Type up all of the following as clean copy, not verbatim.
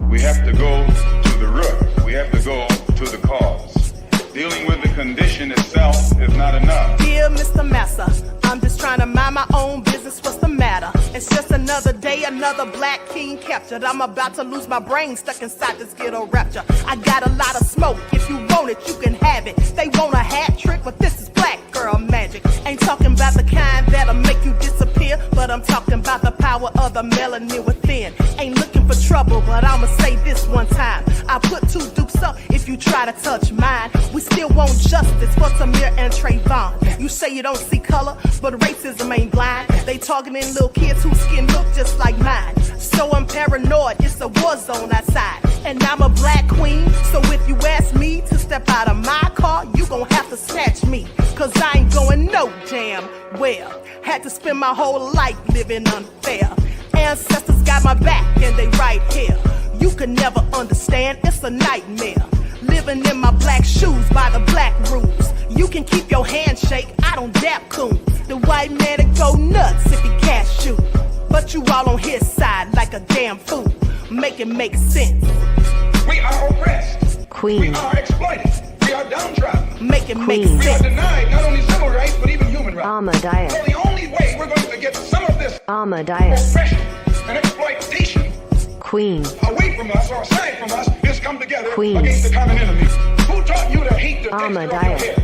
We have to go to the root. We have to go to the cause. Dealing with the condition itself is not enough. Dear Mr. Massa, I'm just trying to mind my own business. What's the matter? It's just another day, another black king captured. I'm about to lose my brain, stuck inside this ghetto rapture. I got a lot of smoke. If you want it, you can have it. They want a hat trick, but this is black girl magic. Ain't talking about the kind that'll make you disappear, but I'm talking about the power of the melanin within. Ain't looking for trouble, but I'ma say this one time. I put 2 dukes up if you try to touch mine. We still want justice for Tamir and Trayvon. You say you don't see color, but racism ain't blind. They targeting little kids whose skin look just like mine. So I'm paranoid, it's a war zone outside. And I'm a black queen, so if you ask me to step out of my car, you gon' have to snatch me. Cause I ain't going no damn well. Had to spend my whole life living unfair. Ancestors got my back and they right here. You can never understand, it's a nightmare. Living in my black shoes by the black rules. You can keep your handshake, I don't dap coons. The white man that go nuts if he cash you. But you all on his side like a damn fool. Make it make sense. We are oppressed. Queen. We are exploited. We are downtrodden. Make it make sense. We are denied not only civil rights, but even human rights. Ahmadiyyah. So the only way we're going to get some of this Ahmadiyyah. oppression and exploitation Queen. away from us or aside from us is come together Queen. against the common enemy. Who taught you to hate the texture of your Ahmadiyyah. hair?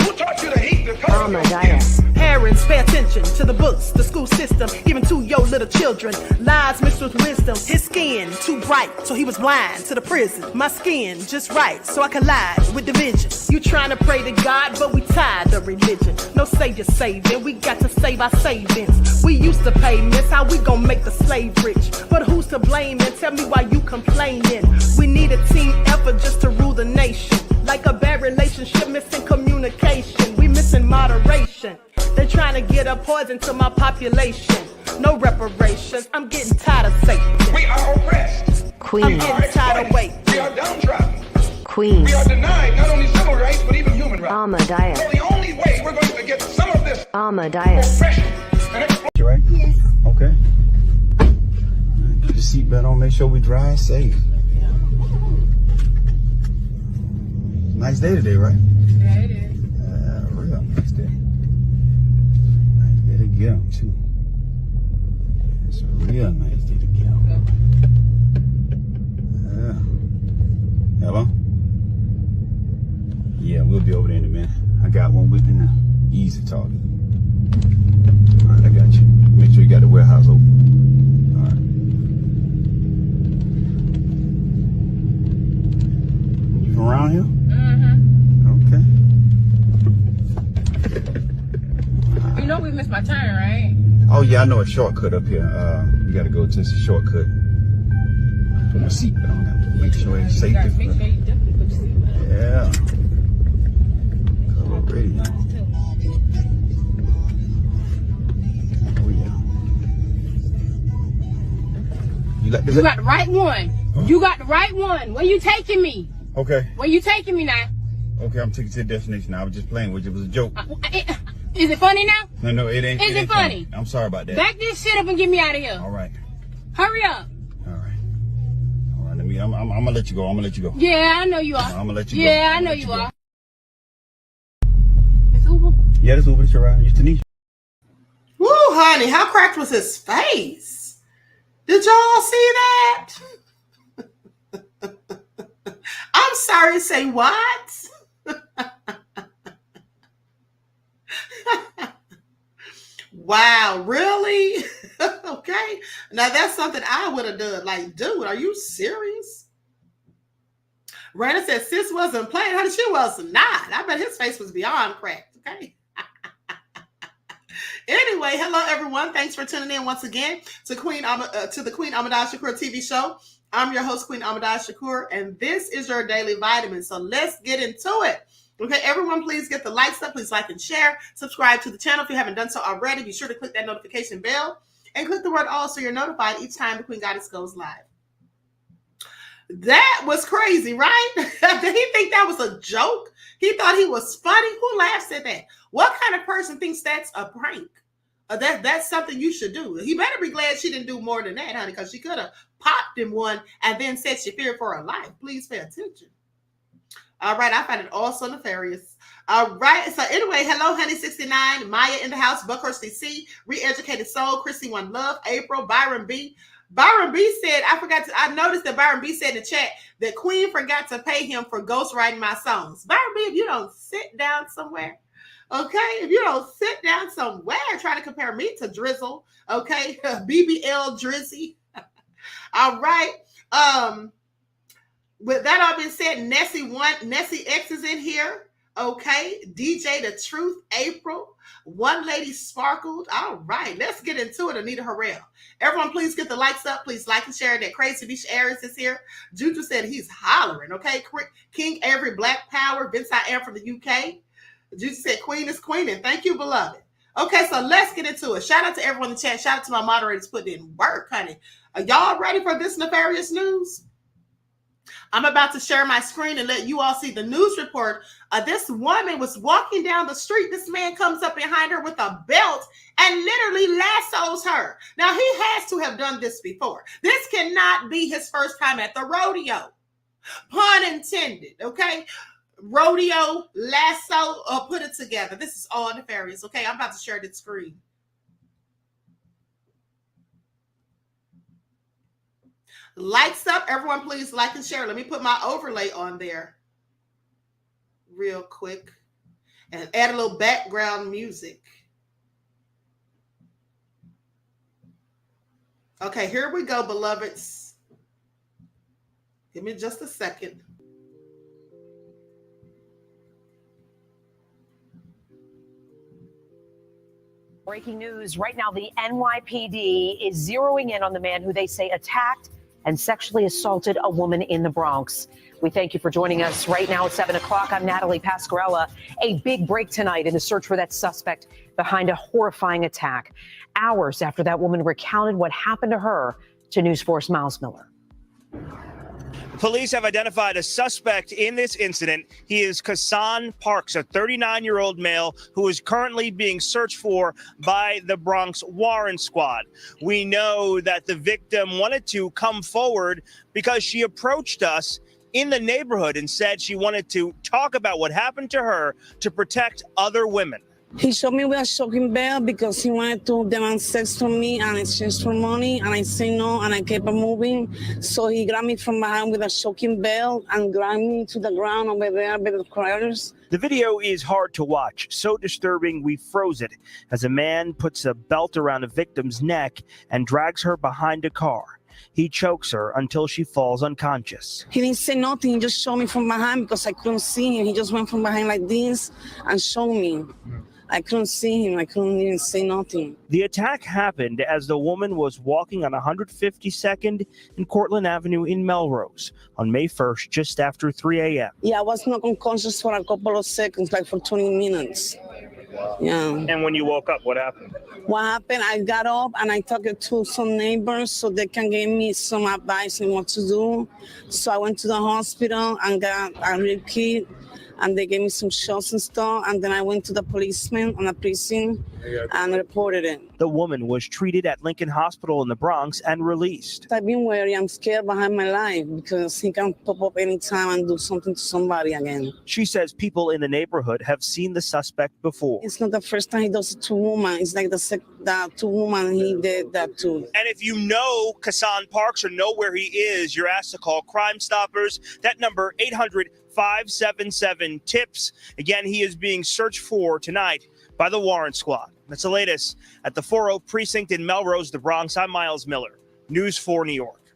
Who taught you to hate the color of your skin? Ahmadiyyah. Parents, pay attention to the books, the school system, even to your little children. Lies mixed with wisdom. His skin too bright, so he was blind to the prison. My skin just right, so I collide with division. You trying to pray to God, but we tired of religion. No savior saving, we got to save our savings. We used to pay miss, how we gon' make the slave rich? But who's to blame, and tell me why you complaining? We need a team effort just to rule the nation. Like a bad relationship, missing communication. We missing moderation. They're trying to get a poison to my population. No reparations. I'm getting tired of Satan. We are oppressed. I'm Queen. getting tired of waiting. We are downtrodden. Queen. We are denied not only civil rights, but even human rights. Ahmadiyyah. So the only way we're going to get some of this Ahmadiyyah. oppression and exploitation. You right? Yes. Okay. Put the seatbelt on, make sure we drive safe. Nice day today, right? Yeah, it is. Real nice day. Nice day to get out, too. It's a real nice day to get out. Yeah. Hello? Yeah, we'll be over there in a minute. I got one with me now. Easy talking. All right, I got you. Make sure you got the warehouse open. All right. You from around here? Okay. You know we missed my turn, right? Oh yeah, I know a shortcut up here. You gotta go to the shortcut. Put my seatbelt on. Have to make sure it's safe. You gotta make sure you definitely put your seatbelt on. Yeah. Color radio. Oh yeah. You like this? You got the right one. You got the right one. Where you taking me? Okay. Where you taking me now? Okay, I'm taking you to the destination now. I was just playing with you. It was a joke. Is it funny now? No, it ain't. Is it ain't funny? I'm sorry about that. Back this shit up and get me out of here. All right. Hurry up. All right. Let me. I'm gonna let you go. I'm gonna let you go. Yeah, I know you are. I'm gonna let you go. Yeah, I know you are. It's Uber? Yeah, this Uber. This your ride. It's Tanisha. Woo, honey, how cracked was his face? Did y'all see that? I'm sorry, say what? Wow, really? Okay. Now that's something I would have done. Like, dude, are you serious? Rana said sis wasn't playing. Honey, she was not. I bet his face was beyond cracked. Okay. Anyway, hello everyone. Thanks for tuning in once again to the Queen Ahmadiyyah Shakur TV show. I'm your host, Queen Ahmadiyyah Shakur, and this is your daily vitamin. So let's get into it. Okay, everyone, please get the likes up. Please like and share. Subscribe to the channel if you haven't done so already. Be sure to click that notification bell and click the word all so you're notified each time the Queen Goddess goes live. That was crazy, right? Did he think that was a joke? He thought he was funny? Who laughs at that? What kind of person thinks that's a prank? That's something you should do. He better be glad she didn't do more than that, honey, because she could have popped knocked him one, and then said she feared for her life. Please pay attention. All right, I find it also nefarious. All right, so anyway, hello, Honey69, Maya in the house, Buckhurst DC, Re-Educated Soul, Chrissy One Love, April, Byron B. Byron B said, I noticed that Byron B said in the chat that Queen forgot to pay him for ghostwriting my songs. Byron B, if you don't sit down somewhere, okay, if you don't sit down somewhere, try to compare me to Drizzle, okay, BBL Drizzy. All right, with that all being said, Nessie X is in here. Okay, DJ The Truth, April, One Lady Sparkled. All right, let's get into it. Anita Harrell. Everyone, please get the likes up. Please like and share. That Crazy Beach Aries is here. Juju said he's hollering. Okay, King Avery, Black Power. Vince I Am from the UK. Juju said Queen is Queen, and thank you, beloved. Okay, so let's get into it. Shout out to everyone in the chat. Shout out to my moderators putting in work, honey. Are y'all ready for this nefarious news? I'm about to share my screen and let you all see the news report. This woman was walking down the street. This man comes up behind her with a belt and literally lassos her. Now, he has to have done this before. This cannot be his first time at the rodeo. Pun intended, okay? Rodeo, lasso, put it together. This is all nefarious, okay? I'm about to share the screen. Likes up, everyone, please like and share. Let me put my overlay on there real quick and add a little background music. Okay, here we go, beloveds. Give me just a second. Breaking news right now, the NYPD is zeroing in on the man who they say attacked and sexually assaulted a woman in the Bronx. We thank you for joining us right now at 7 o'clock. I'm Natalie Pasquarella. A big break tonight in the search for that suspect behind a horrifying attack. Hours after that woman recounted what happened to her to News 4's Miles Miller. Police have identified a suspect in this incident. He is Kassan Parks, a 39-year-old male who is currently being searched for by the Bronx Warrant Squad. We know that the victim wanted to come forward because she approached us in the neighborhood and said she wanted to talk about what happened to her to protect other women. He showed me with a shocking bell because he wanted to demand sex from me and exchange for money, and I said no, and I kept on moving. So he grabbed me from behind with a shocking bell and dragged me to the ground over there by the criers. The video is hard to watch, so disturbing we froze it as a man puts a belt around a victim's neck and drags her behind a car. He chokes her until she falls unconscious. He didn't say nothing. He just showed me from behind because I couldn't see him. He just went from behind like this and showed me. I couldn't see him. I couldn't even say nothing. The attack happened as the woman was walking on 152nd and Cortlandt Avenue in Melrose on May 1st, just after 3 a.m. Yeah, I was not unconscious for a couple of seconds, like for 20 minutes. Yeah. And when you woke up, what happened? What happened, I got up and I talked to some neighbors so they can give me some advice on what to do. So I went to the hospital and got a rib kit, and they gave me some shots and stuff. And then I went to the policeman on the precinct and reported it. The woman was treated at Lincoln Hospital in the Bronx and released. I've been worried. I'm scared behind my life because he can pop up anytime and do something to somebody again. She says people in the neighborhood have seen the suspect before. It's not the first time he does it to women. It's like the two women he did that to. And if you know Kassan Parks or know where he is, you're asked to call Crime Stoppers. That number, 800-577-TIPS. Again, he is being searched for tonight by the Warrant Squad. That's the latest at the 40 Precinct in Melrose, the Bronx. I'm Miles Miller, News 4 New York.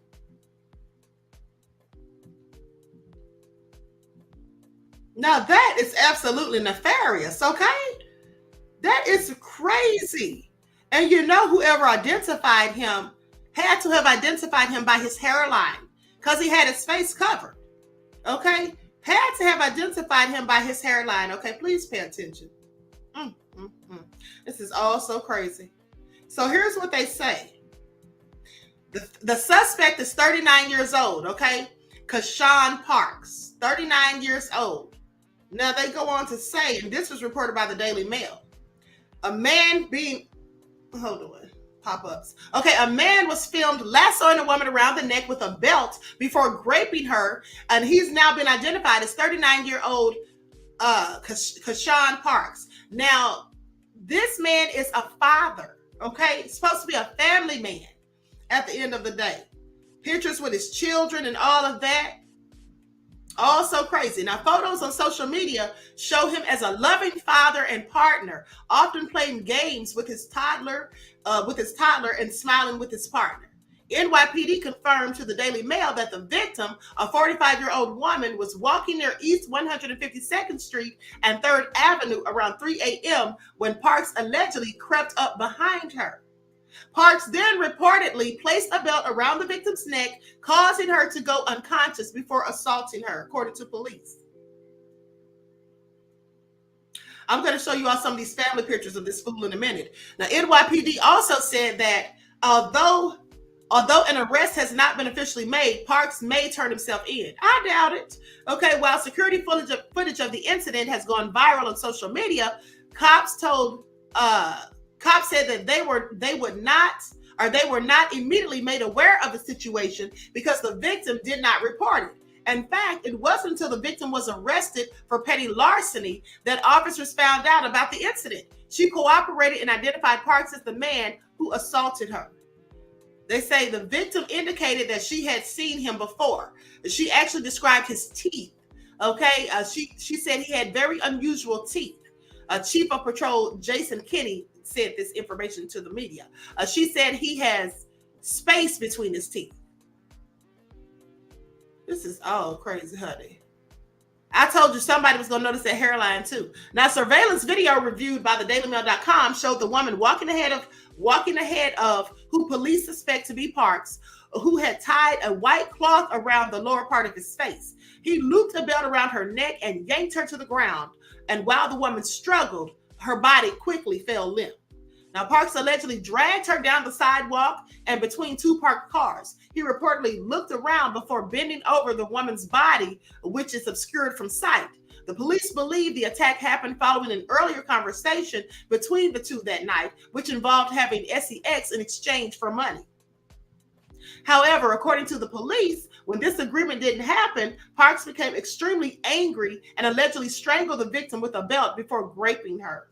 Now that is absolutely nefarious, okay? That is crazy. And you know, whoever identified him had to have identified him by his hairline because he had his face covered, okay? Had to have identified him by his hairline, okay? Please pay attention. This is all so crazy. So here's what they say. The suspect is 39 years old, okay? Kassan Parks, 39 years old. Now they go on to say, and this was reported by the Daily Mail, a man being, hold on, pop-ups. Okay, a man was filmed lassoing a woman around the neck with a belt before raping her, and he's now been identified as 39-year-old Kashawn Parks. Now, this man is a father, okay? He's supposed to be a family man at the end of the day. Pictures with his children and all of that. All so crazy. Now, photos on social media show him as a loving father and partner, often playing games with his toddler and smiling with his partner. NYPD confirmed to the Daily Mail that the victim, a 45-year-old woman, was walking near East 152nd Street and 3rd Avenue around 3 a.m. when Parks allegedly crept up behind her. Parks then reportedly placed a belt around the victim's neck, causing her to go unconscious before assaulting her, according to police. I'm going to show you all some of these family pictures of this fool in a minute. Now, NYPD also said that although an arrest has not been officially made, Parks may turn himself in. I doubt it. Okay, while security footage of the incident has gone viral on social media, cops said that they were not immediately made aware of the situation because the victim did not report it. In fact, it wasn't until the victim was arrested for petty larceny that officers found out about the incident. She cooperated and identified Parks as the man who assaulted her. They say the victim indicated that she had seen him before. She actually described his teeth. Okay, she said he had very unusual teeth. Chief of Patrol Jason Kinney said this information to the media. She said he has space between his teeth. This is all crazy, honey. I told you somebody was going to notice that hairline too. Now, surveillance video reviewed by the dailymail.com showed the woman walking ahead of who police suspect to be Parks, who had tied a white cloth around the lower part of his face. He looped a belt around her neck and yanked her to the ground. And while the woman struggled, her body quickly fell limp. Now, Parks allegedly dragged her down the sidewalk and between two parked cars. He reportedly looked around before bending over the woman's body, which is obscured from sight. The police believe the attack happened following an earlier conversation between the two that night, which involved having sex in exchange for money. However, according to the police, when this agreement didn't happen, Parks became extremely angry and allegedly strangled the victim with a belt before raping her.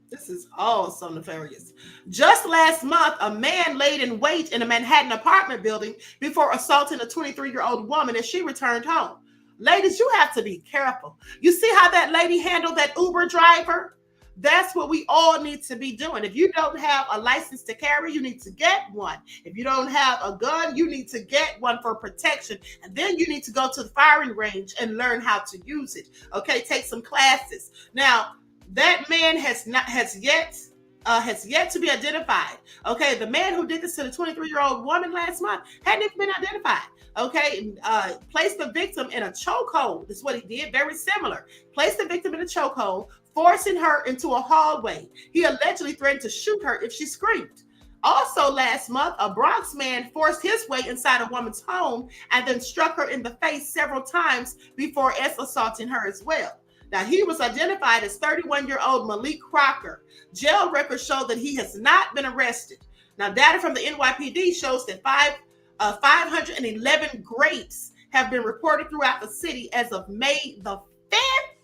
This is all so nefarious. Just last month, a man laid in wait in a Manhattan apartment building before assaulting a 23-year-old woman as she returned home. Ladies, you have to be careful. You see how that lady handled that Uber driver? That's what we all need to be doing. If you don't have a license to carry, you need to get one. If you don't have a gun, you need to get one for protection. And then you need to go to the firing range and learn how to use it. Okay, take some classes. Now, that man has yet to be identified. Okay, the man who did this to the 23-year-old woman last month hadn't even been identified. Okay, placed the victim in a chokehold. Is what he did. Very similar. Placed the victim in a chokehold, forcing her into a hallway. He allegedly threatened to shoot her if she screamed. Also last month, a Bronx man forced his way inside a woman's home and then struck her in the face several times before assaulting her as well. Now, he was identified as 31-year-old Malik Crocker. Jail records show that he has not been arrested. Now, data from the NYPD shows that 511 grapes have been reported throughout the city as of May the 5th.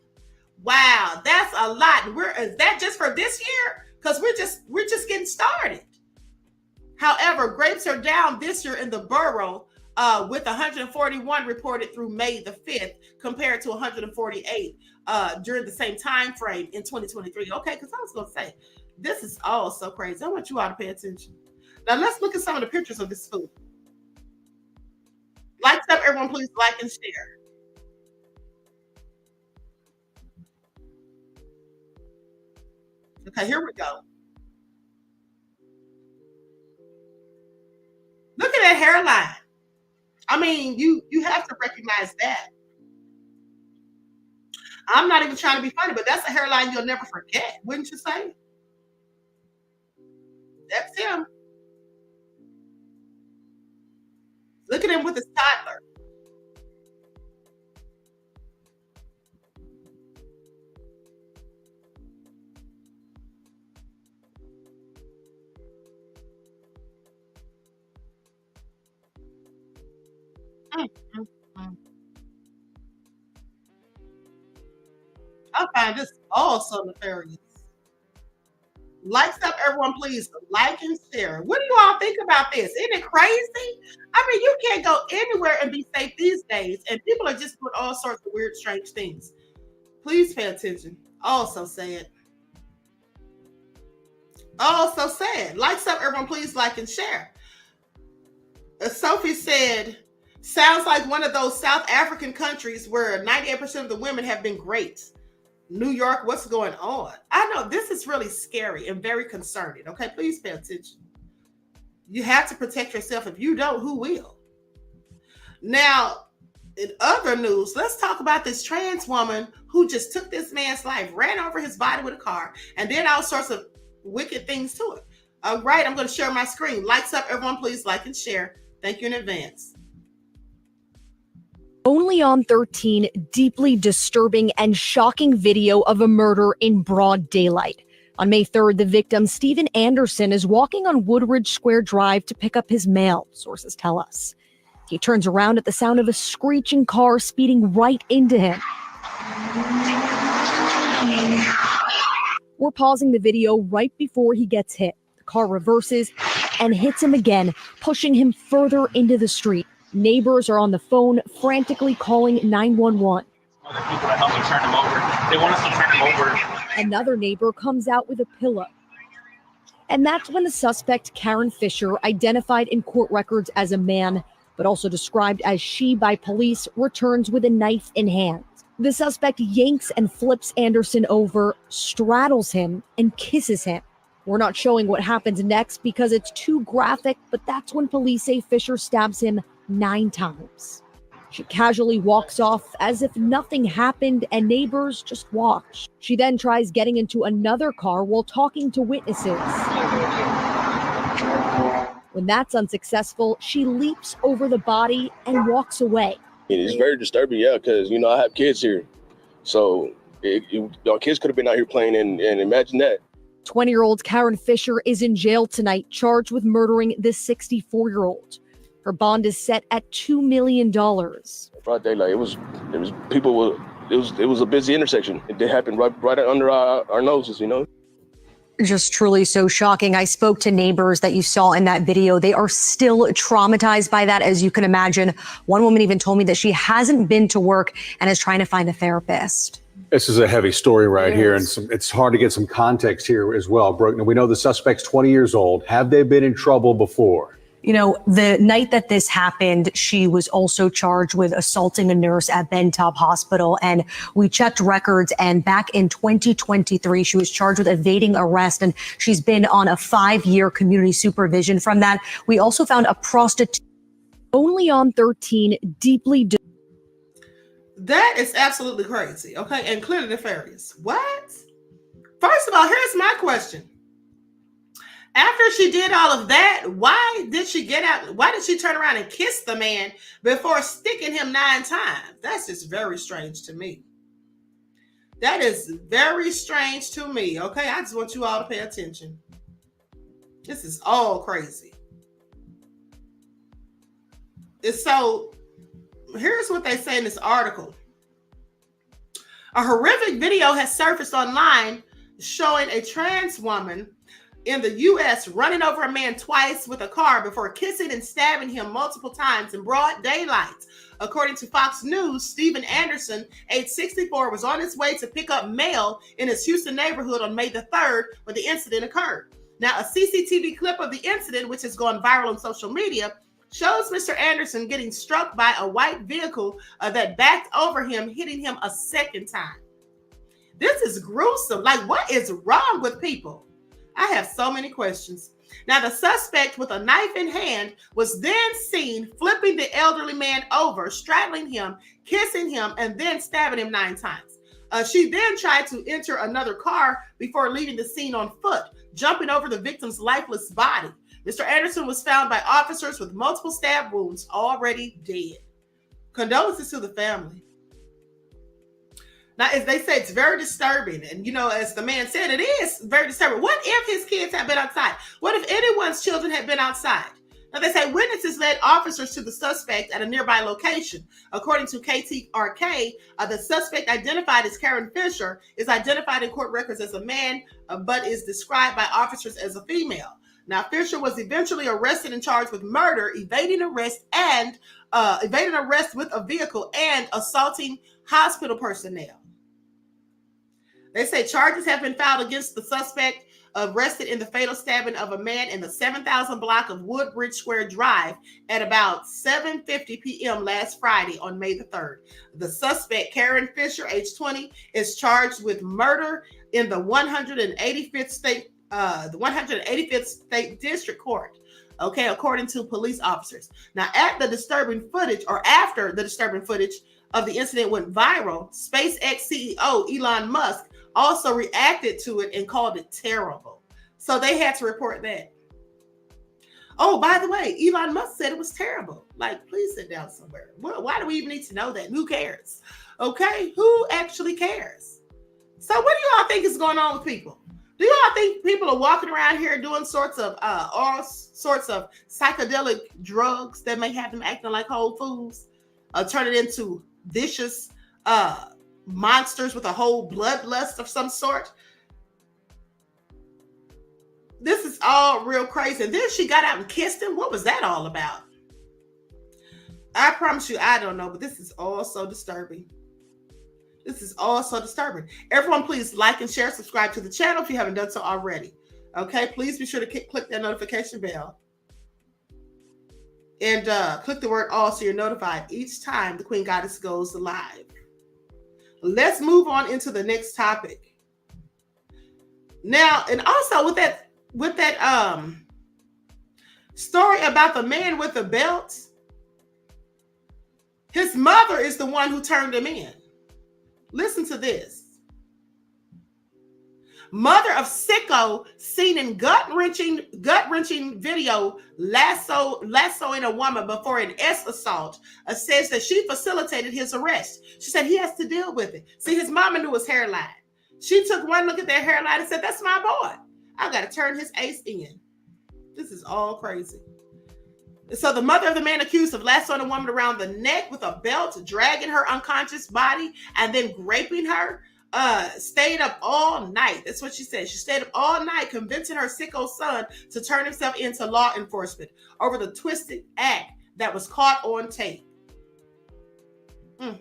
Wow, that's a lot. Is that just for this year? Because we're just getting started. However, grapes are down this year in the borough with 141 reported through May the 5th compared to 148 during the same time frame in 2023. Okay, because I was going to say, this is all so crazy. I want you all to pay attention. Now, let's look at some of the pictures of this food. Lights up, everyone, please like and share. Okay, here we go. Look at that hairline. I mean, you have to recognize that. I'm not even trying to be funny, but that's a hairline you'll never forget, wouldn't you say? That's him. Look at him with his toddler. mm, mm. I find this also nefarious. Likes up, everyone, please like and share. What do you all think about this? Isn't it crazy? I mean, you can't go anywhere and be safe these days, and people are just doing all sorts of weird, strange things. Please pay attention. Also sad. Also sad. Likes up, everyone, please like and share. Sophie said, sounds like one of those South African countries where 98% of the women have been great. New York, what's going on? I know this is really scary and very concerning. Okay, please pay attention. You have to protect yourself. If you don't, who will? Now, in other news, let's talk about this trans woman who just took this man's life, ran over his body with a car, and did all sorts of wicked things to it. All right, I'm going to share my screen. Likes up, everyone, please like and share. Thank you in advance. Only on 13, deeply disturbing and shocking video of a murder in broad daylight. On May 3rd, the victim, Stephen Anderson, is walking on Woodridge Square Drive to pick up his mail, sources tell us. He turns around at the sound of a screeching car speeding right into him. We're pausing the video right before he gets hit. The car reverses and hits him again, pushing him further into the street. Neighbors are on the phone, frantically calling 911. Other people to help me turn him over. They want us to turn him over. Another neighbor comes out with a pillow. And that's when the suspect, Karen Fisher, identified in court records as a man, but also described as she by police, returns with a knife in hand. The suspect yanks and flips Anderson over, straddles him, and kisses him. We're not showing what happens next because it's too graphic, but that's when police say Fisher stabs him 9 times. She casually walks off as if nothing happened and neighbors just watch. She then tries getting into another car while talking to witnesses. When that's unsuccessful, she leaps over the body and walks away. It's very disturbing, yeah, because, you know, I have kids here. So our kids could have been out here playing, and imagine that. 20-year-old Karen Fisher is in jail tonight, charged with murdering this 64-year-old. Her bond is set at $2 million. Broad daylight, it was a busy intersection. It did happen right under our noses, you know. Just truly so shocking. I spoke to neighbors that you saw in that video. They are still traumatized by that, as you can imagine. One woman even told me that she hasn't been to work and is trying to find a therapist. This is a heavy story right here, and it's hard to get some context here as well. Brooke, now we know the suspect's 20 years old. Have they been in trouble before? You know, the night that this happened, she was also charged with assaulting a nurse at Ben Taub Hospital. And we checked records, and back in 2023, she was charged with evading arrest, and she's been on a 5-year community supervision from that. We also found a prostitute. Only on 13, deeply. That is absolutely crazy, okay? And clearly nefarious. What? First of all, here's my question. After she did all of that, why did she get out? Why did she turn around and kiss the man before sticking him 9 times? That's just very strange to me. That is very strange to me, okay? I just want you all to pay attention. This is all crazy. So here's what they say in this article. A horrific video has surfaced online showing a trans woman in the U.S. running over a man twice with a car before kissing and stabbing him multiple times in broad daylight. According to Fox News, Stephen Anderson, age 64, was on his way to pick up mail in his Houston neighborhood on May the 3rd when the incident occurred. Now, a CCTV clip of the incident, which has gone viral on social media, shows Mr. Anderson getting struck by a white vehicle that backed over him, hitting him a second time. This is gruesome. Like, what is wrong with people? I have so many questions. Now, the suspect with a knife in hand was then seen flipping the elderly man over, straddling him, kissing him, and then stabbing him 9 times. She then tried to enter another car before leaving the scene on foot, jumping over the victim's lifeless body. Mr. Anderson was found by officers with multiple stab wounds, already dead. Condolences to the family. Now, as they say, it's very disturbing. And, you know, as the man said, it is very disturbing. What if his kids had been outside? What if anyone's children had been outside? Now, they say witnesses led officers to the suspect at a nearby location. According to KTRK, the suspect, identified as Karen Fisher, is identified in court records as a man, but is described by officers as a female. Now, Fisher was eventually arrested and charged with murder, evading arrest with a vehicle, and assaulting hospital personnel. They say charges have been filed against the suspect arrested in the fatal stabbing of a man in the 7,000 block of Woodbridge Square Drive at about 7:50 p.m. last Friday on May the 3rd. The suspect, Karen Fisher, age 20, is charged with murder in the 185th State District Court. Okay, according to police officers. Now, after the disturbing footage of the incident went viral, SpaceX CEO Elon Musk also reacted to it and called it terrible. So they had to report that. Oh, by the way, Elon Musk said it was terrible. Like, please sit down somewhere. Why do we even need to know that? Who cares? Okay, who actually cares? So what do you all think is going on with people? Do you all think people are walking around here doing all sorts of psychedelic drugs that may have them acting like whole fools, turning into vicious monsters with a whole bloodlust of some sort? This is all real crazy. And then she got out and kissed him. What was that all about? I promise you, I don't know, but this is all so disturbing. This is all so disturbing. Everyone, please like and share, subscribe to the channel if you haven't done so already. Okay, please be sure to click that notification bell. And click the word all so you're notified each time the Queen Goddess goes live. Let's move on into the next topic. Now, and also with that story about the man with the belt, his mother is the one who turned him in. Listen to this. Mother of sicko seen in gut-wrenching video lassoing a woman before an assault says that she facilitated his arrest. She said he has to deal with it. See, his mama knew his hairline. She took one look at that hairline and said, that's my boy. I got to turn his ace in. This is all crazy. So the mother of the man accused of lassoing a woman around the neck with a belt, dragging her unconscious body, and then raping her, stayed up all night. That's what she said. She stayed up all night convincing her sicko son to turn himself into law enforcement over the twisted act that was caught on tape. I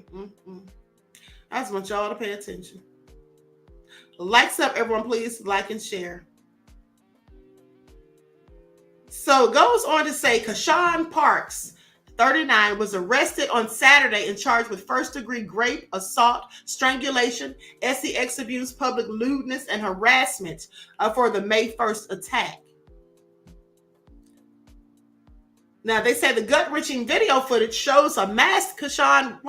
just want y'all to pay attention. Likes up, everyone, please like and share. So it goes on to say Kashawn Parks, 39, was arrested on Saturday and charged with first-degree rape, assault, strangulation, sex abuse, public lewdness, and harassment for the May 1st attack. Now, they say the gut-wrenching video footage shows a masked Kashawn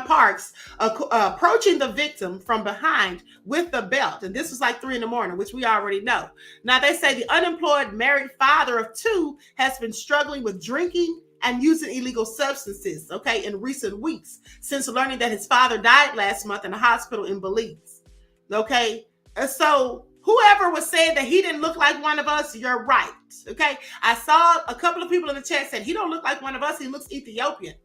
Parks approaching the victim from behind with the belt. And this was like 3 a.m, which we already know. Now, they say the unemployed married father of 2 has been struggling with drinking and using illegal substances, okay, in recent weeks since learning that his father died last month in a hospital in Belize, okay? And so whoever was saying that he didn't look like one of us, you're right, okay? I saw a couple of people in the chat said he don't look like one of us, he looks Ethiopian.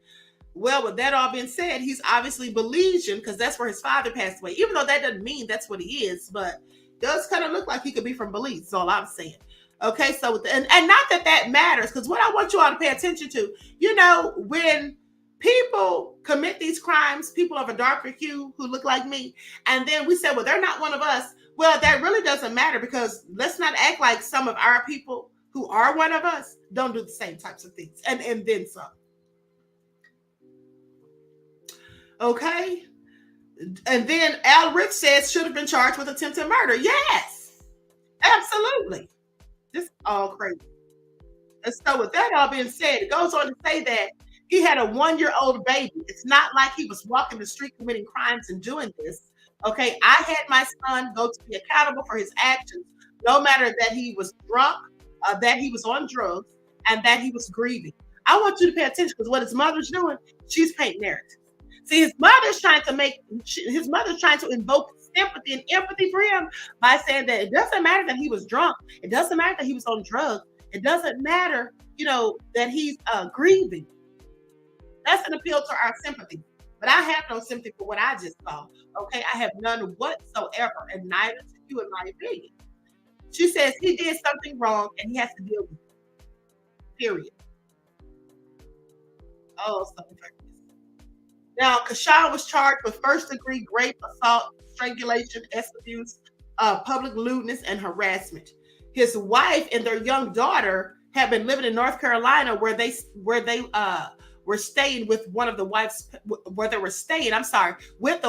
Well, with that all being said, he's obviously Belizean because that's where his father passed away, even though that doesn't mean that's what he is, but does kind of look like he could be from Belize, is all I'm saying. Okay, so, and not that matters, because what I want you all to pay attention to, you know, when people commit these crimes, people of a darker hue who look like me, and then we say, well, they're not one of us. Well, that really doesn't matter, because let's not act like some of our people who are one of us don't do the same types of things, and then some. Okay? And then Al Rich says should have been charged with attempted murder. Yes, absolutely. This is all crazy. And so with that all being said, it goes on to say that he had a 1-year-old baby. It's not like he was walking the street committing crimes and doing this. Okay, I had my son go to be accountable for his actions, no matter that he was drunk, that he was on drugs, and that he was grieving. I want you to pay attention, because what his mother's doing, she's painting narratives. See, his mother's trying to invoke sympathy and empathy for him by saying that it doesn't matter that he was drunk. It doesn't matter that he was on drugs. It doesn't matter, that he's grieving. That's an appeal to our sympathy. But I have no sympathy for what I just saw. Okay, I have none whatsoever, and neither to you, in my opinion. She says he did something wrong and he has to deal with it. Period. Oh, something like this. Now, Kashawn was charged with first-degree rape, assault, strangulation, abuse, public lewdness, and harassment. His wife and their young daughter have been living in North Carolina, where they were staying with with the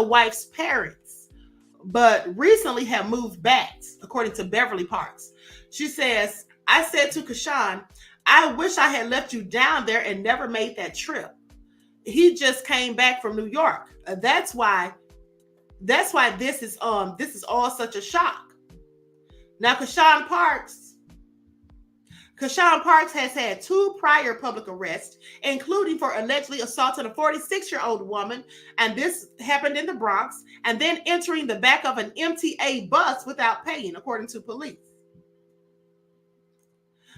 wife's parents, but recently have moved back, according to Beverly Parks. She says, I said to Kashawn, I wish I had left you down there and never made that trip. He just came back from New York. That's why this is all such a shock. Now, Kashawn Parks has had 2 prior public arrests, including for allegedly assaulting a 46-year-old woman, and this happened in the Bronx, and then entering the back of an MTA bus without paying, according to police.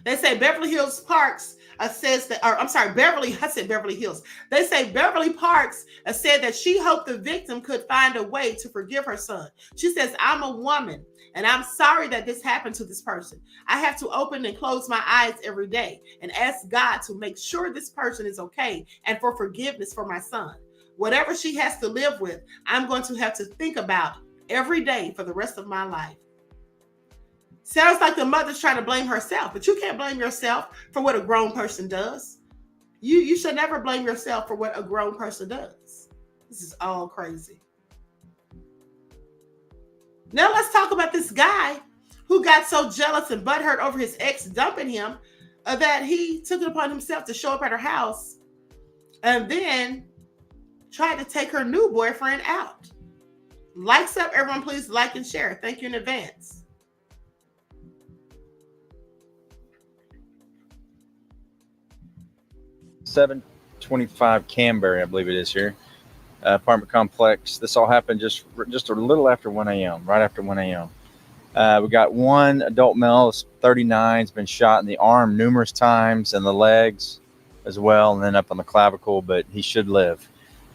They say Beverly Hills Parks says that, or I'm sorry, Beverly Hills. They say Beverly Parks said that she hoped the victim could find a way to forgive her son. She says, I'm a woman and I'm sorry that this happened to this person. I have to open and close my eyes every day and ask God to make sure this person is okay and for forgiveness for my son. Whatever she has to live with, I'm going to have to think about every day for the rest of my life. Sounds like the mother's trying to blame herself, but you can't blame yourself for what a grown person does. You should never blame yourself for what a grown person does. This is all crazy. Now let's talk about this guy who got so jealous and butthurt over his ex dumping him that he took it upon himself to show up at her house and then tried to take her new boyfriend out. Likes up, everyone, please like and share. Thank you in advance. $725 Canberra, I believe it is here. Apartment complex. This all happened just a little after 1 a.m., right after 1 a.m. We got one adult male, 39, has been shot in the arm numerous times and the legs as well, and then up on the clavicle, but he should live.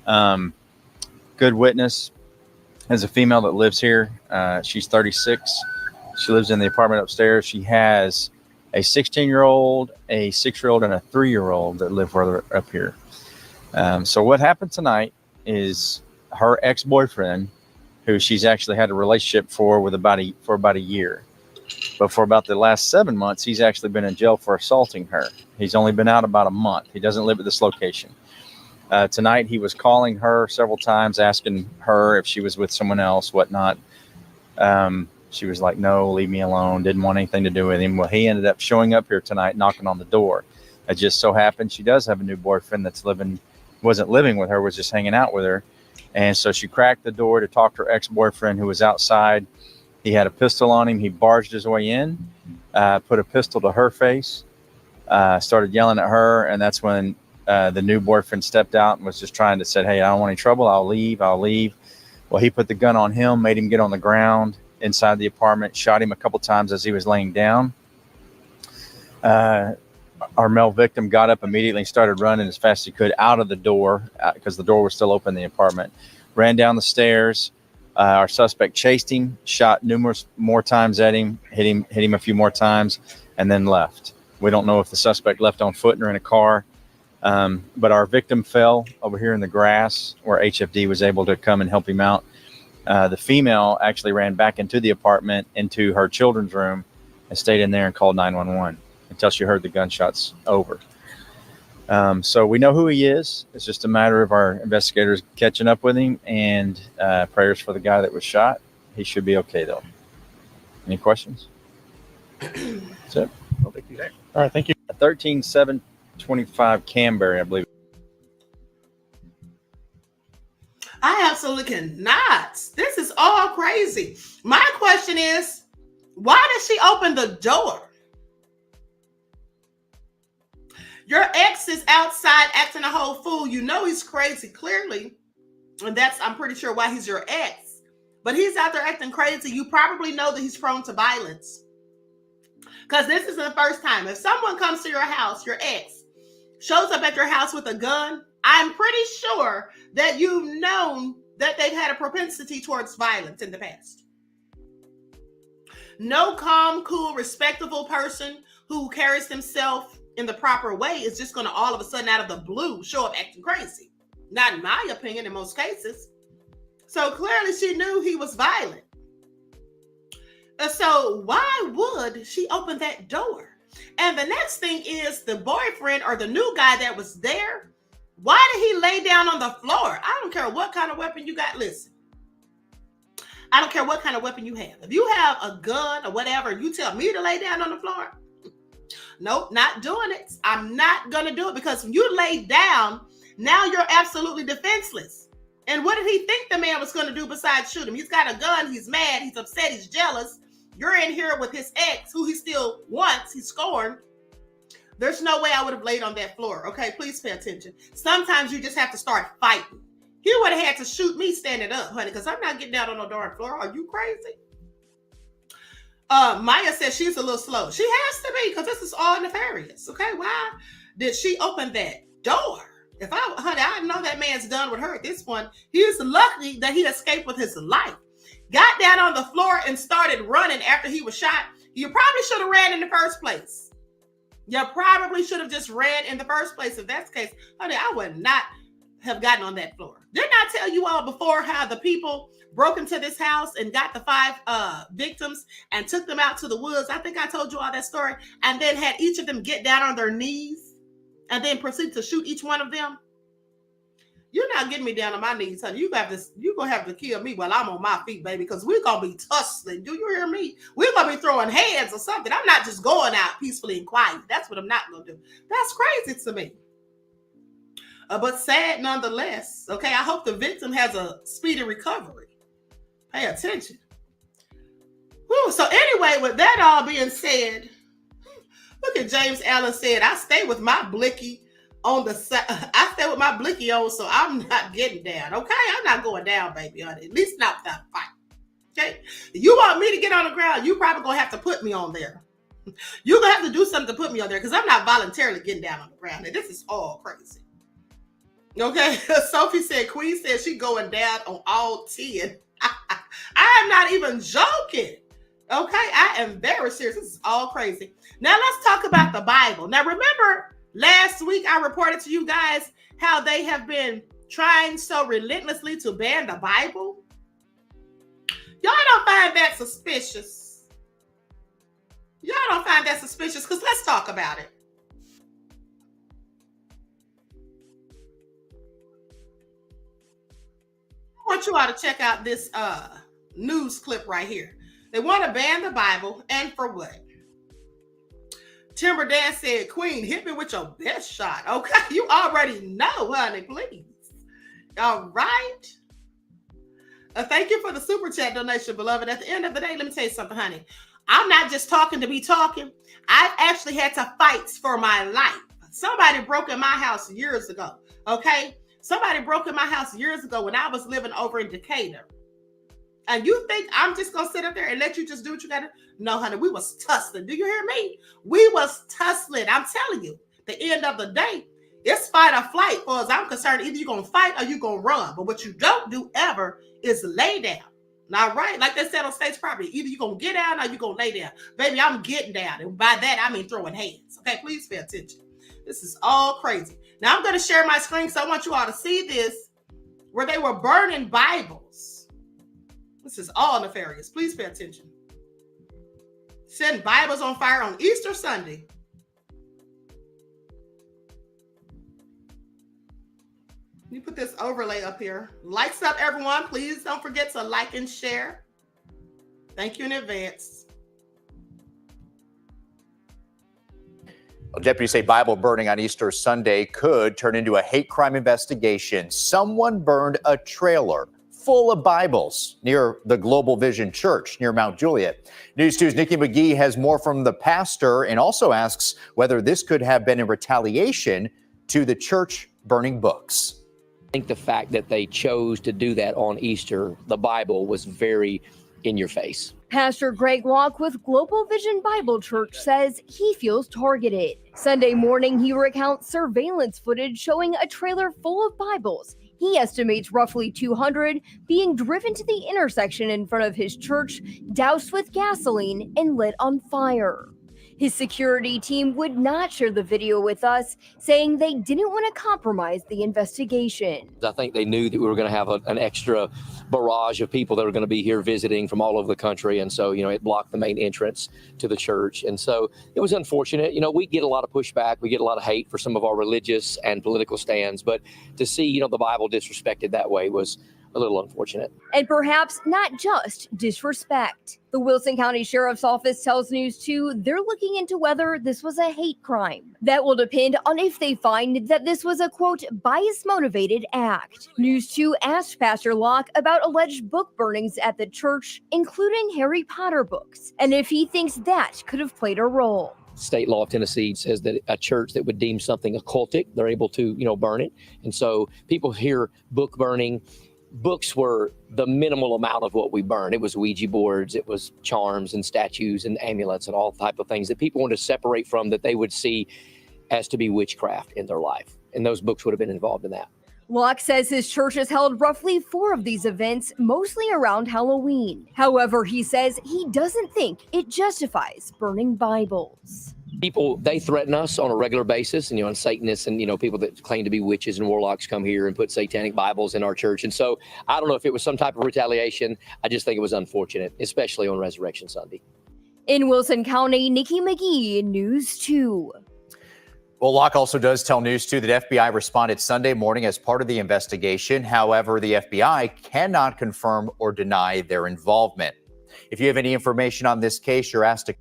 Good witness is a female that lives here. She's 36. She lives in the apartment upstairs. She has a 16-year-old, a 6-year-old, and a 3-year-old that live further up here. So what happened tonight is her ex-boyfriend, who she's actually had a relationship for about a year. But for about the last 7 months, he's actually been in jail for assaulting her. He's only been out about a month. He doesn't live at this location. Tonight, he was calling her several times, asking her if she was with someone else, whatnot. She was like, no, leave me alone. Didn't want anything to do with him. Well, he ended up showing up here tonight, knocking on the door. It just so happened she does have a new boyfriend wasn't living with her, was just hanging out with her. And so she cracked the door to talk to her ex-boyfriend who was outside. He had a pistol on him. He barged his way in, put a pistol to her face, started yelling at her. And that's when the new boyfriend stepped out and was just trying to say, hey, I don't want any trouble. I'll leave. Well, he put the gun on him, made him get on the ground inside the apartment, shot him a couple times as he was laying down. Our male victim got up immediately and started running as fast as he could out of the door because the door was still open in the apartment. Ran down the stairs. Our suspect chased him, shot numerous more times at him, hit him a few more times, and then left. We don't know if the suspect left on foot or in a car, but our victim fell over here in the grass where HFD was able to come and help him out. The female actually ran back into the apartment, into her children's room, and stayed in there and called 911 until she heard the gunshots over. So we know who he is. It's just a matter of our investigators catching up with him, and prayers for the guy that was shot. He should be okay, though. Any questions? That's it. All right, thank you. 13725 Canberra, I believe. I absolutely cannot. This is all crazy. My question is, why did she open the door? Your ex is outside acting a whole fool. You know he's crazy, clearly. And I'm pretty sure why he's your ex. But he's out there acting crazy. You probably know that he's prone to violence. Because this isn't the first time. If someone comes to your house, your ex, shows up at your house with a gun, I'm pretty sure that you've known that they've had a propensity towards violence in the past. No calm, cool, respectable person who carries himself in the proper way is just going to all of a sudden out of the blue show up acting crazy. Not in my opinion in most cases. So clearly she knew he was violent. So why would she open that door? And the next thing is the boyfriend or the new guy that was there. Why did he lay down on the floor? I don't care what kind of weapon you got. Listen, I don't care what kind of weapon you have. If you have a gun or whatever, you tell me to lay down on the floor. Nope, not doing it. I'm not going to do it because when you lay down, now you're absolutely defenseless. And what did he think the man was going to do besides shoot him? He's got a gun. He's mad. He's upset. He's jealous. You're in here with his ex, who he still wants. He's scorned. There's no way I would have laid on that floor. Okay, please pay attention. Sometimes you just have to start fighting. He would have had to shoot me standing up, honey, because I'm not getting down on no darn floor. Are you crazy? Maya says she's a little slow. She has to be, because this is all nefarious. Okay, why did she open that door? I know that man's done with her at this point. He's lucky that he escaped with his life. Got down on the floor and started running after he was shot. You probably should have ran in the first place. You probably should have just ran in the first place. If that's the case, honey, I would not have gotten on that floor. Didn't I tell you all before how the people broke into this house and got the 5 victims and took them out to the woods? I think I told you all that story. And then had each of them get down on their knees and then proceed to shoot each one of them. You're not getting me down on my knees, honey. You're gonna have to kill me while I'm on my feet, baby, because we're gonna be tussling. Do you hear me? We're gonna be throwing hands or something. I'm not just going out peacefully and quiet. That's what I'm not gonna do. That's crazy to me. But sad nonetheless. Okay, I hope the victim has a speedy recovery. Pay attention. Whew. So anyway, with that all being said, look at James Allen said, I stay with my blicky on the side. I stay with my blicky on, so I'm not getting down. Okay, I'm not going down, baby. At least not without a fight. Okay, you want me to get on the ground? You probably gonna have to put me on there. You're gonna have to do something to put me on there because I'm not voluntarily getting down on the ground. And this is all crazy. Okay, Sophie said, Queen said she going down on all 10. I am not even joking. Okay, I am very serious. This is all crazy. Now let's talk about the Bible. Now remember, last week I reported to you guys how they have been trying so relentlessly to ban the Bible. Y'all don't find that suspicious. Y'all don't find that suspicious because let's talk about it. I want you all to check out this news clip right here. They want to ban the Bible, and for what? Timber Dan said, Queen, hit me with your best shot. Okay, you already know, honey, please. All right. Thank you for the super chat donation, beloved. At the end of the day, let me tell you something, honey. I'm not just talking to be talking. I've actually had to fight for my life. Somebody broke in my house years ago, okay? Somebody broke in my house years ago when I was living over in Decatur. And you think I'm just going to sit up there and let you just do what you got to? No, honey, we was tussling. Do you hear me? We was tussling. I'm telling you, the end of the day, it's fight or flight. As I'm concerned, either you're going to fight or you're going to run. But what you don't do ever is lay down. All right? Like they said on state's property, either you're going to get down or you're going to lay down. Baby, I'm getting down. And by that, I mean throwing hands. Okay, please pay attention. This is all crazy. Now, I'm going to share my screen, so I want you all to see this, where they were burning Bibles. This is all nefarious. Please pay attention. Setting Bibles on fire on Easter Sunday. Let me put this overlay up here. Lights up, everyone. Please don't forget to like and share. Thank you in advance. Well, deputies say Bible burning on Easter Sunday could turn into a hate crime investigation. Someone burned a trailer full of Bibles near the Global Vision Church near Mount Juliet. News 2's Nikki McGee has more from the pastor and also asks whether this could have been in retaliation to the church burning books. I think the fact that they chose to do that on Easter, the Bible, was very in your face. Pastor Greg Locke with Global Vision Bible Church says he feels targeted. Sunday morning, he recounts surveillance footage showing a trailer full of Bibles. He estimates roughly 200 being driven to the intersection in front of his church, doused with gasoline and lit on fire. His security team would not share the video with us, saying they didn't want to compromise the investigation. I think they knew that we were going to have an extra barrage of people that are going to be here visiting from all over the country. And so, it blocked the main entrance to the church. And so it was unfortunate. We get a lot of pushback. We get a lot of hate for some of our religious and political stands. But to see, the Bible disrespected that way was a little unfortunate. And perhaps not just disrespect. The Wilson County Sheriff's Office tells News 2 they're looking into whether this was a hate crime. That will depend on if they find that this was a, quote, bias-motivated act. News 2 asked Pastor Locke about alleged book burnings at the church, including Harry Potter books, and if he thinks that could have played a role. State law of Tennessee says that a church that would deem something occultic, they're able to, burn it. And so people hear book burning. Books were the minimal amount of what we burned. It was Ouija boards, it was charms and statues and amulets and all type of things that people wanted to separate from, that they would see as to be witchcraft in their life. And those books would have been involved in that. Locke says his church has held roughly 4 of these events, mostly around Halloween. However, he says he doesn't think it justifies burning Bibles. People, they threaten us on a regular basis, and Satanists and people that claim to be witches and warlocks come here and put satanic Bibles in our church. And so I don't know if it was some type of retaliation. I just think it was unfortunate, especially on Resurrection Sunday. In Wilson County, Nikki McGee, News 2. Well, Locke also does tell News 2 that FBI responded Sunday morning as part of the investigation. However, the FBI cannot confirm or deny their involvement. If you have any information on this case, you're asked to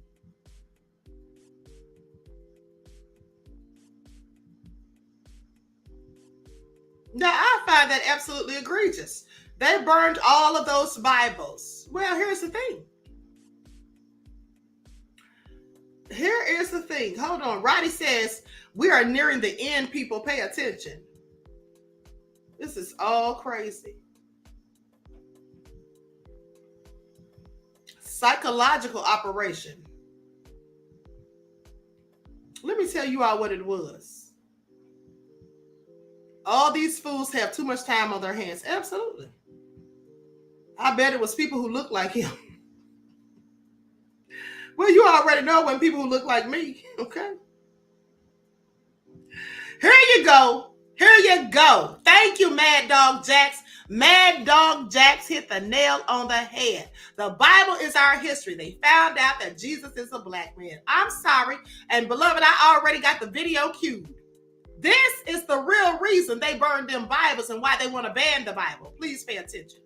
Now, I find that absolutely egregious. They burned all of those Bibles. Well, here's the thing. Here is the thing. Hold on. Roddy says, we are nearing the end, people. Pay attention. This is all crazy. Psychological operation. Let me tell you all what it was. All these fools have too much time on their hands. Absolutely. I bet it was people who look like him. Well, you already know when people who look like me, okay? Here you go. Here you go. Thank you, Mad Dog Jax. Mad Dog Jax hit the nail on the head. The Bible is our history. They found out that Jesus is a black man. I'm sorry. And beloved, I already got the video queued. This is the real reason they burned them Bibles and why they want to ban the Bible. Please pay attention.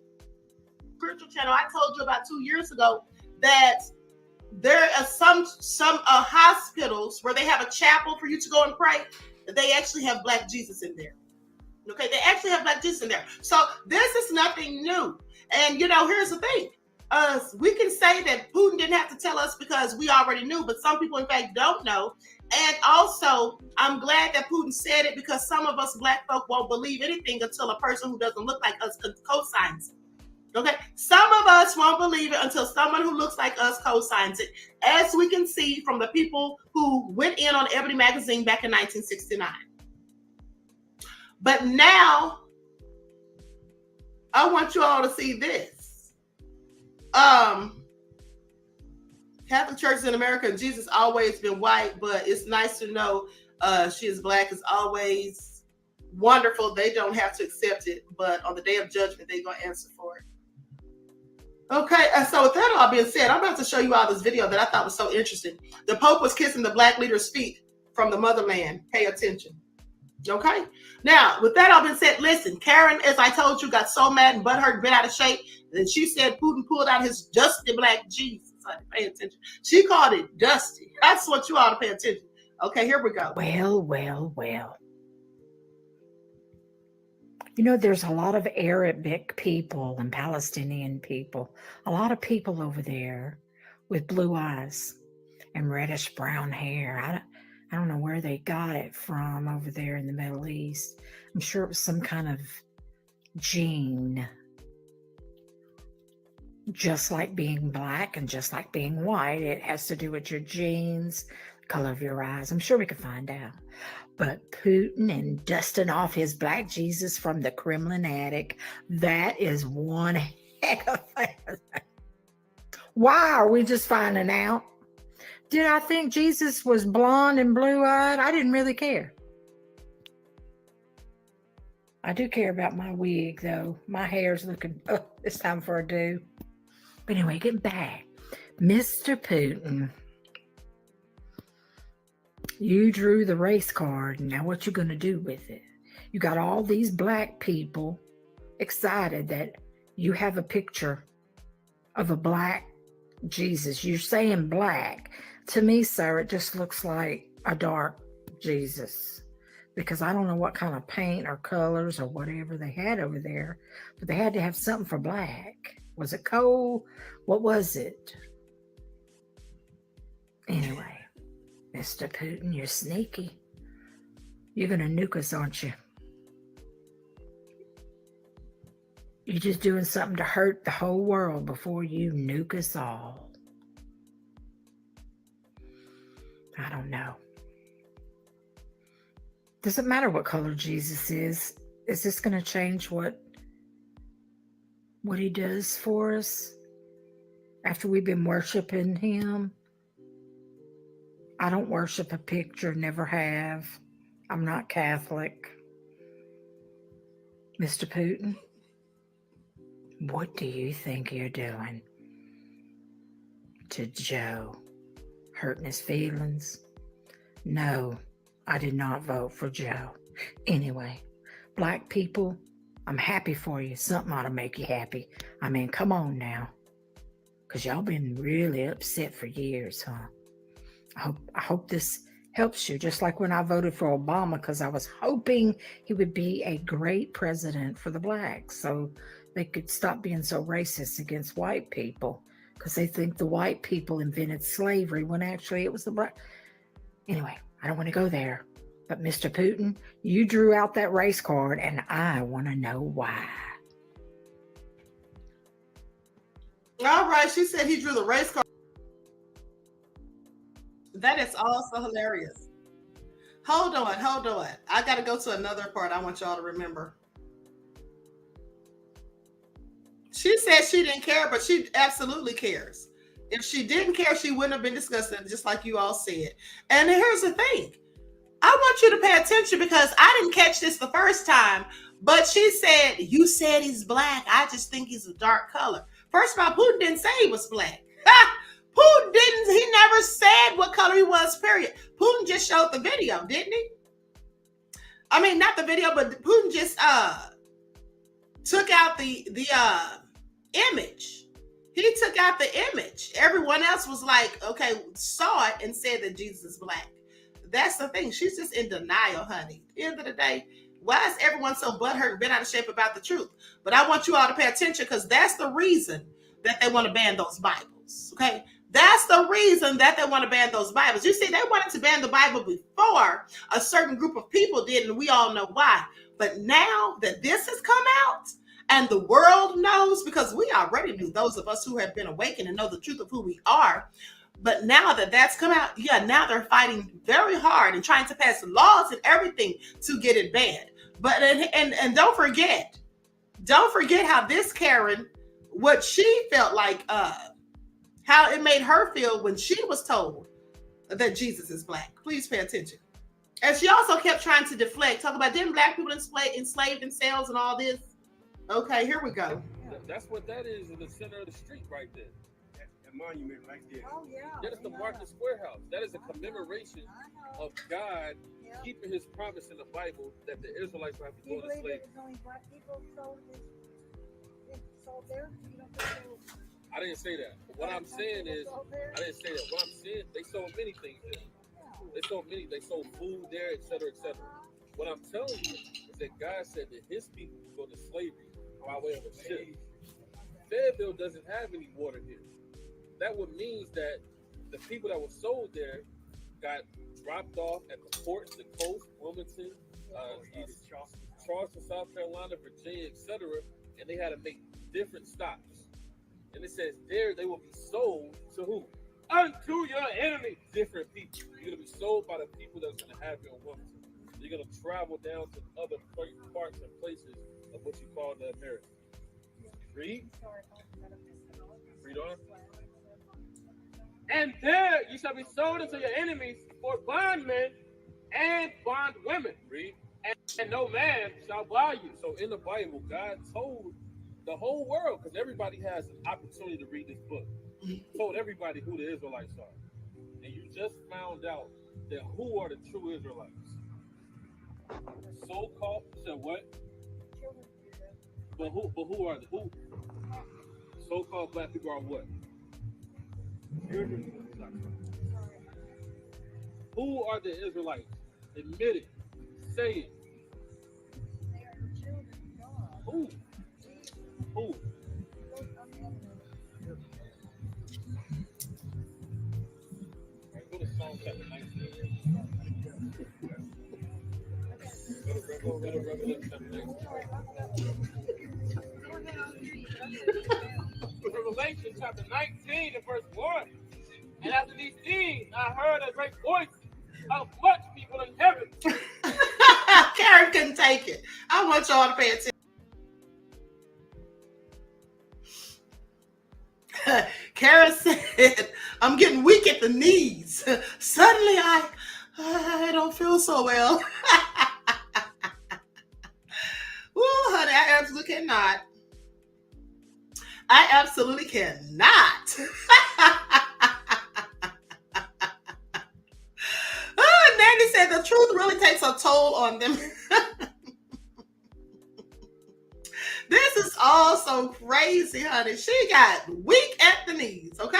Spiritual Channel, I told you about 2 years ago that there are some hospitals where they have a chapel for you to go and pray. They actually have black Jesus in there. Okay, they actually have black Jesus in there. So this is nothing new. And here's the thing. We can say that Putin didn't have to tell us because we already knew, but some people in fact don't know. And also, I'm glad that Putin said it because some of us black folk won't believe anything until a person who doesn't look like us co-signs it. Okay, some of us won't believe it until someone who looks like us co-signs it, as we can see from the people who went in on Ebony magazine back in 1969. But now, I want you all to see this. Catholic churches in America, and Jesus always been white, but it's nice to know she is black. It's always wonderful. They don't have to accept it, but on the day of judgment, they're going to answer for it. Okay, so with that all being said, I'm about to show you all this video that I thought was so interesting. The Pope was kissing the black leader's feet from the motherland. Pay attention. Okay? Now, with that all being said, listen, Karen, as I told you, got so mad and butthurt, bent out of shape, and she said Putin pulled out his dusty black Jesus. Pay attention. She called it dusty. That's what you ought to pay attention. Okay, here we go. Well. There's a lot of Arabic people and Palestinian people, a lot of people over there with blue eyes and reddish brown hair. I don't know where they got it from over there in the Middle East. I'm sure it was some kind of gene. just like being black and just like being white. It has to do with your genes, color of your eyes. I'm sure we could find out. But Putin and dusting off his black Jesus from the Kremlin attic, that is one heck of a... Why are we just finding out? Did I think Jesus was blonde and blue-eyed? I didn't really care. I do care about my wig, though. My hair's looking... Oh, it's time for a do. But anyway, getting back. Mr. Putin, you drew the race card. Now what you going to do with it? You got all these black people excited that you have a picture of a black Jesus. You're saying black. To me, sir, it just looks like a dark Jesus, because I don't know what kind of paint or colors or whatever they had over there, but they had to have something for black. Was it coal? What was it? Anyway, Mr. Putin, you're sneaky. You're going to nuke us, aren't you? You're just doing something to hurt the whole world before you nuke us all. I don't know. Doesn't matter what color Jesus is. Is this going to change what he does for us after we've been worshiping him? I don't worship a picture, never have. I'm not Catholic. Mr. Putin, what do you think you're doing to Joe? Hurting his feelings? No, I did not vote for Joe. Anyway, black people, I'm happy for you. Something ought to make you happy. I mean, come on now. Because y'all been really upset for years, huh? I hope this helps you, just like when I voted for Obama, because I was hoping he would be a great president for the blacks so they could stop being so racist against white people, because they think the white people invented slavery when actually it was the black. Anyway, I don't want to go there. But Mr. Putin, you drew out that race card, and I want to know why. All right, she said he drew the race card. That is also hilarious. Hold on. I got to go to another part I want y'all to remember. She said she didn't care, but she absolutely cares. If she didn't care, she wouldn't have been discussing it, just like you all said. And here's the thing. I want you to pay attention, because I didn't catch this the first time, but she said, you said he's black. I just think he's a dark color. First of all, Putin didn't say he was black. Putin didn't. He never said what color he was, period. Putin just showed the video, didn't he? I mean, not the video, but Putin just took out the image. He took out the image. Everyone else was like, okay, saw it and said that Jesus is black. That's the thing. She's just in denial, honey. At the end of the day, why is everyone so butthurt and bent out of shape about the truth? But I want you all to pay attention, because that's the reason that they want to ban those Bibles, okay? That's the reason that they want to ban those Bibles. You see, they wanted to ban the Bible before a certain group of people did, and we all know why. But now that this has come out, and the world knows, because we already knew, those of us who have been awakened and know the truth of who we are. But now that that's come out, now they're fighting very hard and trying to pass laws and everything to get it banned. But and don't forget how this Karen, what she felt like, how it made her feel when she was told that Jesus is black. Please pay attention. And she also kept trying to deflect, talk about didn't black people enslaved themselves and all this. Okay, here we go. That's what that is in the center of the street right there. That monument right there. Oh, yeah. That is the Market Square House. That is a commemoration of God keeping his promise in the Bible that the Israelites will have to go into slavery. I didn't say that. What I'm saying is, I didn't say that. What I'm saying, they sold many things there. They sold food there, etc., etc. What I'm telling you is that God said that his people will go to slavery by way of a ship. Fayetteville doesn't have any water here. That would mean that the people that were sold there got dropped off at the ports, the coast, Wilmington, Charleston, South Carolina, Virginia, etc., and they had to make different stops. And it says there they will be sold to who? Unto your enemy. Different people. You're going to be sold by the people that's going to have your woman. You're going to travel down to other parts and places of what you call the America. Read. Read on. And there you shall be sold unto your enemies for bondmen and bondwomen. Read. And no man shall buy you. So in the Bible, God told the whole world, because everybody has an opportunity to read this book. He told everybody who the Israelites are. And you just found out that who are the true Israelites. So-called, said what? But who are the who? So-called black people are what? Who are the Israelites? Admit it. Say it. Who? Who? Go to Psalm chapter 19. Go to Revelation chapter 19. Revelation chapter 19 and verse 1. And after these things, I heard a great voice of much people in heaven. Karen couldn't take it. I want y'all to pay attention. Karen said, I'm getting weak at the knees. Suddenly I don't feel so well. Woo, honey, I absolutely cannot. I absolutely cannot. Nanny said the truth really takes a toll on them. This is all so crazy, honey. She got weak at the knees, okay?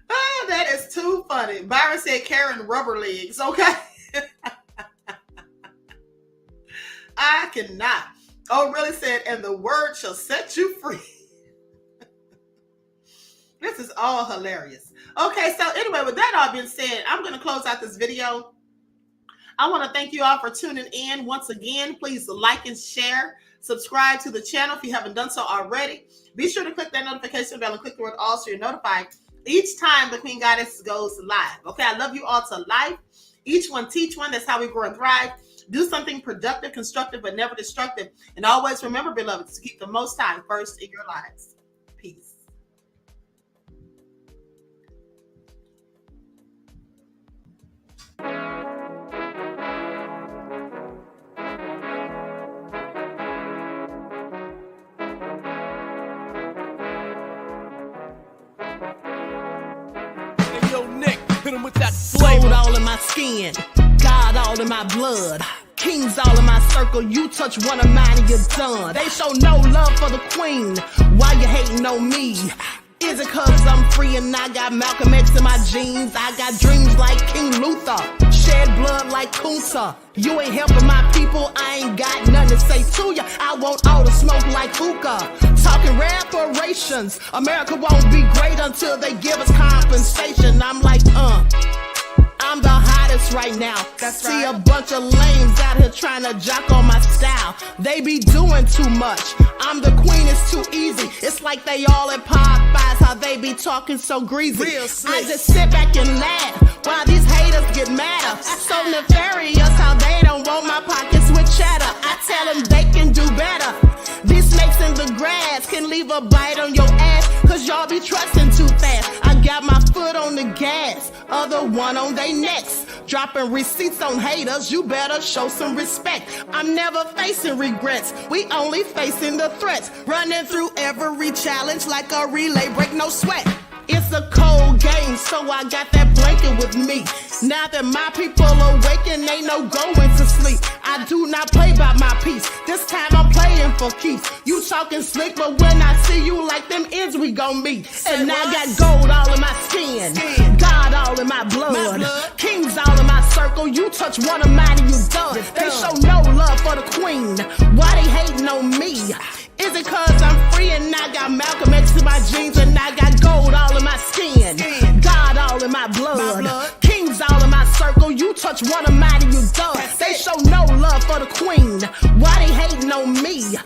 Oh, that is too funny. Byron said Karen rubber legs, okay? I cannot. Oh, really said, and the word shall set you free. This is all hilarious. Okay, so anyway, with that all being said, I'm going to close out this video. I want to thank you all for tuning in. Once again, please like and share. Subscribe to the channel if you haven't done so already. Be sure to click that notification bell and click the word all so you're notified each time the Queen Goddess goes live. Okay, I love you all to life. Each one teach one. That's how we grow and thrive. Do something productive, constructive, but never destructive. And always remember, beloveds, to keep the Most High first in your lives. Peace. Sold all in my skin, God all in my blood, kings all in my circle. You touch one of mine and you're done. They show no love for the queen. Why you hating on me? Is it cause I'm free and I got Malcolm X in my jeans? I got dreams like King Luther, shed blood like Kunsa. You ain't helping my people, I ain't got nothing to say to ya. I want all the smoke like hookah. Talking reparations, America won't be great until they give us compensation. I'm like, I'm the hottest right now. That's See right. A bunch of lames out here trying to jock on my style. They be doing too much. I'm the queen, it's too easy. It's like they all at Popeyes, how they be talking so greasy. I just sit back and laugh while these haters get madder. So nefarious how they don't want my pockets with cheddar. I tell them they can do better. These snakes in the grass can leave a bite on your ass, cause y'all be trusting too fast. I got my foot on the gas, other one on they necks. Dropping receipts on haters, you better show some respect. I'm never facing regrets, we only facing the threats. Running through every challenge like a relay, break no sweat. It's a cold game, so I got that blanket with me. Now that my people awaken, ain't no going to sleep. I do not play by my piece. This time I'm playing for keeps. You talking slick, but when I see you like them ends, we gon' meet. And I got gold all in my skin, God all in my blood, kings all in my circle. You touch one of mine and you done. They show no love for the queen. Why they hating on me? Is it cause I'm free and I got Malcolm X in my jeans and I got gold all in my skin, God all in my blood, kings all in my circle. You touch one of mine and you done. They show no love for the queen. Why they hating on me?